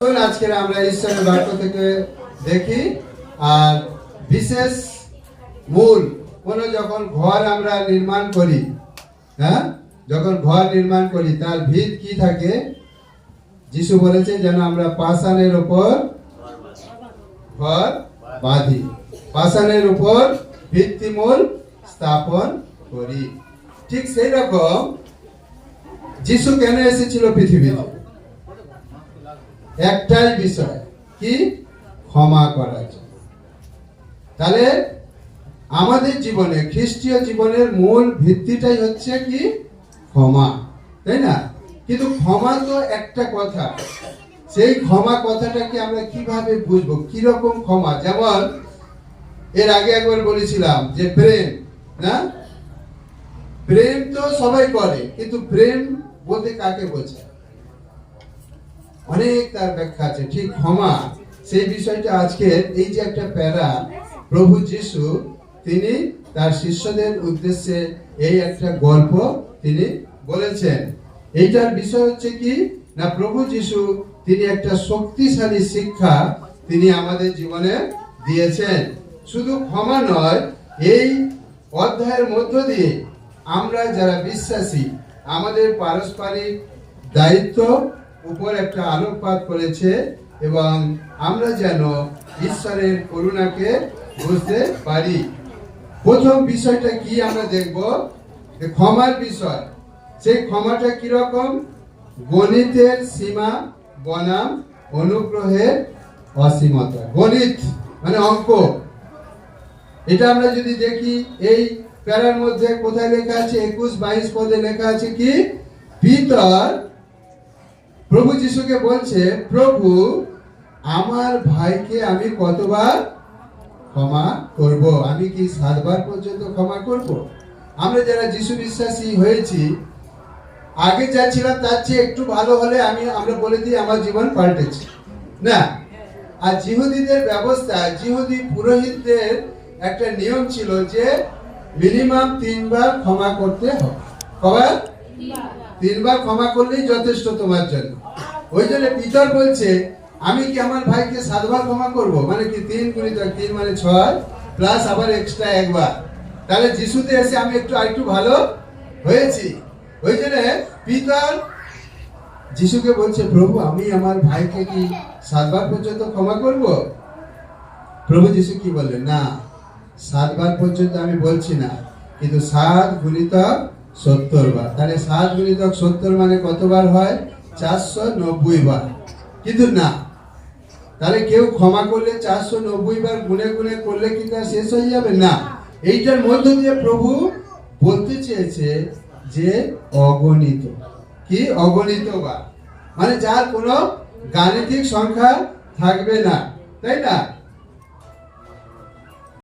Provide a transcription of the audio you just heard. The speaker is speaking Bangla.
আজকে আমরা ঈশ্বরের বাক্য থেকে দেখি। আর বিশেষ মূল কোন যখন ঘর আমরা নির্মাণ করি, হ্যাঁ, যখন ঘর নির্মাণ করি তার ভিত কি থাকে? যিশু বলেছে যেন আমরা পাষাণের উপর ঘর বাঁধি, পাষাণের উপর ভিত্তিমূল স্থাপন করি। ঠিক সেই রকম যিশু কেন এসেছিল পৃথিবীতে? একটাই বিষয়, কি? ক্ষমা করার জন্য। তাহলে আমাদের জীবনে, খ্রিস্টীয় জীবনের মূল ভিত্তিটাই হচ্ছে কি? ক্ষমা, তাই না? কিন্তু ক্ষমা তো একটা কথা, সেই ক্ষমা কথাটাকে আমরা কিভাবে বুঝবো? কিরকম ক্ষমা? যেমন এর আগে একবার বলেছিলাম যে প্রেম, না? প্রেম তো সবাই করে, কিন্তু প্রেম বলতে কাকে বোঝায়? অনেক তার ব্যাখ্যা আছে। ঠিক ক্ষমা, সেই বিষয়টা আজকে এই যে একটা প্যারা, প্রভু যিশু তিনি তার শিষ্যদের উদ্দেশ্যে এই একটা গল্প তিনি বলেছেন। এইটার বিষয় হচ্ছে কি না, প্রভু যিশু তিনি একটা শক্তিশালী শিক্ষা তিনি আমাদের জীবনে দিয়েছেন। শুধু ক্ষমা নয়, এই অধ্যায়ের মধ্য দিয়ে আমরা যারা বিশ্বাসী, আমাদের পারস্পরিক দায়িত্ব উপর একটা আলোকপাত করেছে এবং আমরা যেন ঈশ্বরের করুণাকে বুঝতে পারি। প্রথম বিষয়টা কি আমরা দেখব? ক্ষমার বিষয়। সেই ক্ষমাটা কিরকম? গণিতের সীমা বনাম অনুগ্রহের অসীমতা। গণিত মানে অঙ্ক। এটা আমরা যদি দেখি এই প্যারার মধ্যে কোথায় লেখা আছে? 21-22 পদে লেখা আছে কি? পিতর প্রভু যিশুকে বলছে, প্রভু আমার ভাইকে আমি কতবার ক্ষমা করব? আমি কি 7 বার পর্যন্ত ক্ষমা করব? আমরা যারা যিশু বিশ্বাসী হয়েছি, আগে যা ছিলাম তার চেয়ে একটু ভালো হলে আমরা বলে দিই আমার জীবন পাল্টেছে, না? আর জিহুদীদের ব্যবস্থা, জিহুদী পুরোহিতদের একটা নিয়ম ছিল যে মিনিমাম 3 বার ক্ষমা করতে হবে। কবার? 3 বার ক্ষমা করলেই যথেষ্ট তোমার জন্য। ওই জন্য পিতর বলছে, আমি কি আমার ভাইকে 7 বার ক্ষমা করব? মানে কি 3 × 3 মানে 6 প্লাস আবার এক্সট্রা 1 বার। তাহলে যিশুতে এসে আমি আরেকটু ভালো হয়েছি। ওই জন্য পিতর যিশুকে বলছে, প্রভু আমি আমার ভাইকে কি 7 বার পর্যন্ত ক্ষমা করব? প্রভু যিশু কি বললেন? না, 7 বার পর্যন্ত আমি বলছি না, কিন্তু 7 × 70 বার। তাহলে 7 × 70 মানে কতবার হয়? 490 বার। কিন্তু না, তাহলে কেউ ক্ষমা করলে 490 বার গুনে গুনে করলে কি তা শেষ হয়ে যাবে? না। এইটার মধ্য দিয়ে প্রভু বলতে চেয়েছে যে অগণিত। কি? অগণিত বার, মানে যার কোনো গাণিতিক সংখ্যা থাকবে না, তাই না?